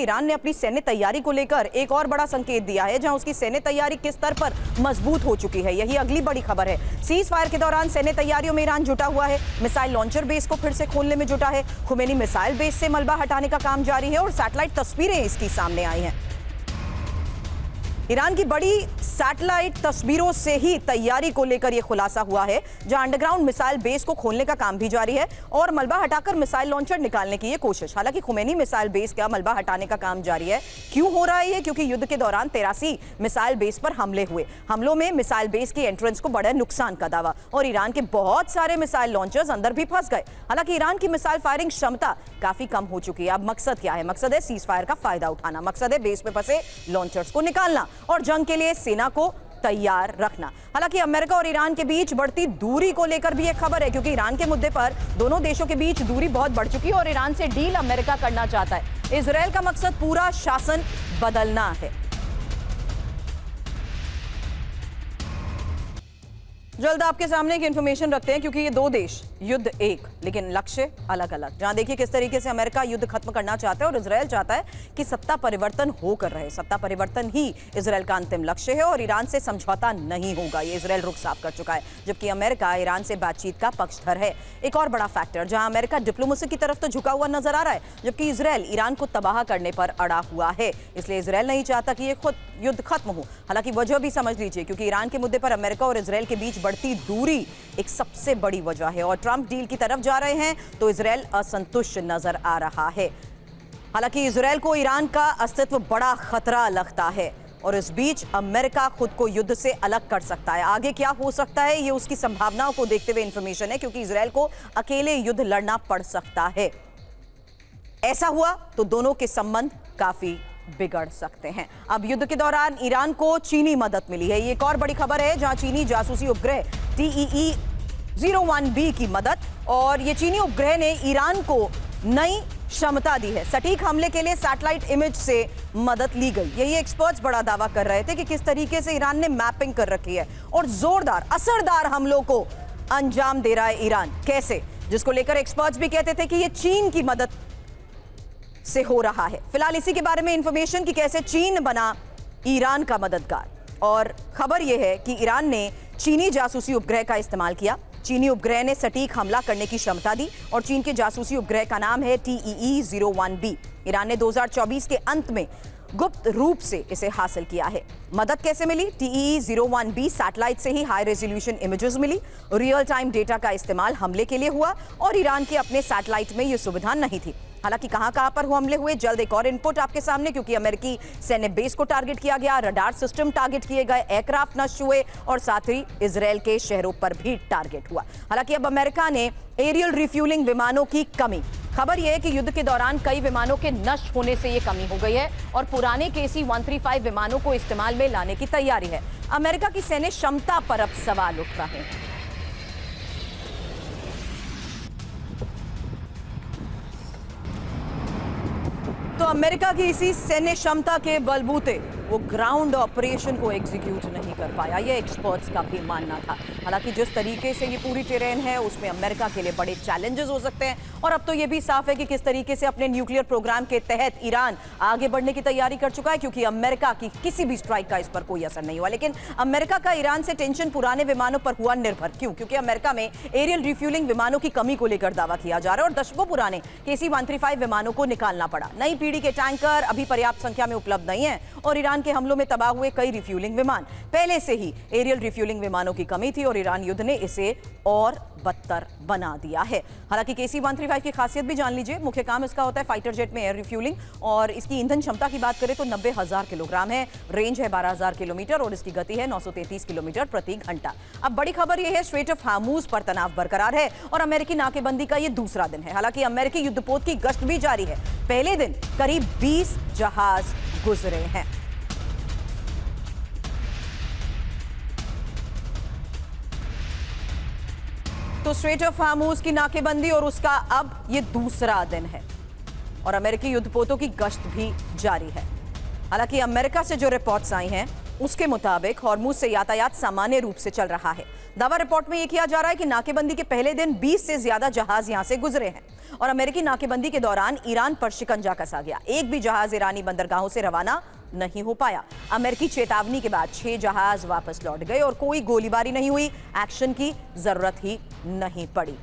Iran ने अपनी सैन्य तैयारी को लेकर एक और बड़ा संकेत दिया है, जहां उसकी सैन्य तैयारी किस स्तर पर मजबूत हो चुकी है। यही अगली बड़ी खबर है। सीज फायर के दौरान सैन्य तैयारियों में ईरान जुटा हुआ है। मिसाइल लॉन्चर बेस को फिर से खोलने में जुटा है। खुमैनी मिसाइल बेस से मलबा हटाने का काम जारी है और सैटेलाइट तस्वीरें इसकी सामने आई हैं। ईरान की बड़ी सैटेलाइट तस्वीरों से ही तैयारी को लेकर यह खुलासा हुआ है, जहां अंडरग्राउंड मिसाइल बेस को खोलने का काम भी जारी है और मलबा हटाकर मिसाइल लॉन्चर निकालने की यह कोशिश। हालांकि खुमैनी मिसाइल बेस का मलबा हटाने का काम जारी है। क्यों हो रहा है ये? क्योंकि युद्ध के दौरान 83 मिसाइल बेस पर हमले हुए। हमलों में मिसाइल बेस की एंट्रेंस को बड़े नुकसान का दावा और ईरान के बहुत सारे मिसाइल लॉन्चर्स अंदर भी फंस गए। हालांकि ईरान की मिसाइल फायरिंग क्षमता काफी कम हो चुकी है। अब मकसद क्या है? मकसद है सीज फायर का फायदा उठाना। मकसद है बेस पे फंसे लॉन्चर्स को निकालना और जंग के लिए सेना को तैयार रखना। हालांकि अमेरिका और ईरान के बीच बढ़ती दूरी को लेकर भी एक खबर है, क्योंकि ईरान के मुद्दे पर दोनों देशों के बीच दूरी बहुत बढ़ चुकी है और ईरान से डील अमेरिका करना चाहता है। इजरायल का मकसद पूरा शासन बदलना है। जल्द आपके सामने एक इंफॉर्मेशन रखते हैं, क्योंकि ये दो देश युद्ध एक लेकिन लक्ष्य अलग अलग। जहां देखिए किस तरीके से अमेरिका युद्ध खत्म करना चाहता है और इजरायल चाहता है कि सत्ता परिवर्तन होकर रहे। सत्ता परिवर्तन ही इजरायल का अंतिम लक्ष्य है और ईरान से समझौता नहीं होगा, ये इजरायल रुख साफ कर चुका है। जबकि अमेरिका ईरान से बातचीत का पक्षधर है। एक और बड़ा फैक्टर, जहां अमेरिका डिप्लोमेसी की तरफ तो झुका हुआ नजर आ रहा है, जबकि इजरायल ईरान को तबाह करने पर अड़ा हुआ है। इसलिए इजरायल नहीं चाहता कि ये खुद युद्ध खत्म हो। हालांकि वजह भी समझ लीजिए, क्योंकि ईरान के मुद्दे पर अमेरिका और इजरायल के बीच बढ़ती दूरी एक सबसे बड़ी वजह है और ट्रंप डील की तरफ जा रहे हैं तो इजरायल असंतुष्ट नजर आ रहा है। हालांकि इजरायल को ईरान का अस्तित्व बड़ा खतरा लगता है और इस बीच अमेरिका खुद को युद्ध से अलग कर सकता है। आगे क्या हो सकता है, ये उसकी संभावनाओं को देखते हुए इंफॉर्मेशन है, क्योंकि इजरायल को अकेले युद्ध लड़ना पड़ सकता है। ऐसा हुआ तो दोनों के संबंध काफी बिगड़ सकते हैं। अब युद्ध के दौरान ईरान को चीनी मदद मिली है। ये एक और बड़ी खबर है, जहां चीनी जासूसी उपग्रह TEE-01B की मदद, और ये चीनी उपग्रह ने ईरान को नई क्षमता दी है। सटीक हमले के लिए सैटेलाइट इमेज से मदद ली गई। यही एक्सपर्ट्स बड़ा दावा कर रहे थे कि किस तरीके से ईरान ने मैपिंग कर रखी है और जोरदार असरदार हमलों को अंजाम दे रहा है ईरान। कैसे? जिसको लेकर एक्सपर्ट्स भी कहते थे कि ये चीन की मदद से हो रहा है। फिलहाल इसी के बारे में इंफॉर्मेशन कि कैसे चीन बना ईरान का मददगार, और खबर यह है कि ईरान ने चीनी जासूसी उपग्रह का इस्तेमाल किया। चीनी उपग्रह ने सटीक हमला करने की क्षमता दी और चीन के जासूसी उपग्रह का नाम है TEE-01B। ईरान ने 2024 के अंत में गुप्त रूप से इसे हासिल किया है। मदद कैसे मिली? TEE-01B सैटेलाइट से ही हाई रेजोल्यूशन इमेजेस मिली। रियल टाइम डेटा का इस्तेमाल हमले के लिए हुआ और ईरान के अपने सैटेलाइट में यह सुविधा नहीं थी। हालांकि कहां पर हमले हुए, जल्द एक और इनपुट आपके सामने, क्योंकि अमेरिकी सैन्य बेस को टारगेट किया गया, रडार सिस्टम टारगेट किए गए, एयरक्राफ्ट नष्ट हुए और साथ ही इजरायल के शहरों पर भी टारगेट हुआ। हालांकि अब अमेरिका ने एरियल रिफ्यूलिंग विमानों की कमी, खबर यह है कि युद्ध के दौरान कई विमानों के नष्ट होने से यह कमी हो गई है और पुराने KC-135 विमानों को इस्तेमाल में लाने की तैयारी है। अमेरिका की सैन्य क्षमता पर अब सवाल उठ रहे हैं। तो अमेरिका की इसी सैन्य क्षमता के बलबूते वो ग्राउंड ऑपरेशन को एग्जीक्यूट नहीं कर पाया, ये एक्सपर्ट्स का भी मानना था। हालांकि जिस तरीके से ये पूरी टेरेन है, उसमें अमेरिका के लिए बड़े चैलेंजेस हो सकते हैं और अब तो ये भी साफ है कि किस तरीके से अपने न्यूक्लियर प्रोग्राम के तहत ईरान आगे बढ़ने की तैयारी कर चुका है, क्योंकि अमेरिका की किसी भी स्ट्राइक का इस पर कोई असर नहीं हुआ। लेकिन अमेरिका का ईरान से टेंशन पुराने विमानों पर हुआ निर्भर। क्यों? क्योंकि अमेरिका में एरियल रिफ्यूलिंग विमानों की कमी को लेकर दावा किया जा रहा है और दशकों पुराने KC-135 विमानों को निकालना पड़ा। नई पीढ़ी के टैंकर अभी पर्याप्त संख्या में उपलब्ध नहीं है और ईरान के हमलों में तबाह हुए कई रिफ्यूलिंग विमान। पहले से ही एरियल रिफ्यूलिंग विमानों की कमी थी और ईरान युद्ध ने इसे और बदतर बना दिया है। हालांकि KC-135 की खासियत भी जान लीजिए। मुख्य काम इसका होता है फाइटर जेट में एयर रिफ्यूलिंग और इसकी ईंधन क्षमता की बात करें तो 90,000 किलोग्राम है, रेंज है 12,000 किलोमीटर और इसकी गति है 933 किलोमीटर प्रति घंटा। अब बड़ी खबर यह है, स्ट्रेट ऑफ हार्मूज पर तनाव बरकरार है और अमेरिकी नाकेबंदी का यह दूसरा दिन है। हालांकि अमेरिकी युद्धपोत की गश्त भी जारी है। पहले दिन करीब 20 जहाज गुजरे हैं। तो स्ट्रेट ऑफ हार्मूज की नाकेबंदी और उसका अब ये दूसरा दिन है और अमेरिकी युद्धपोतों की गश्त भी जारी है। हालांकि अमेरिका से जो रिपोर्ट्स आई हैं उसके मुताबिक हॉर्मूज से यातायात सामान्य रूप से चल रहा है। दावा रिपोर्ट में यह किया जा रहा है कि नाकेबंदी के पहले दिन 20 से ज्यादा जहाज यहां से गुजरे हैं और अमेरिकी नाकेबंदी के दौरान ईरान पर शिकंजा कसा गया। एक भी जहाज ईरानी बंदरगाहों से रवाना नहीं हो पाया। अमेरिकी चेतावनी के बाद 6 जहाज वापस लौट गए और कोई गोलीबारी नहीं हुई। एक्शन की जरूरत ही नहीं पड़ी।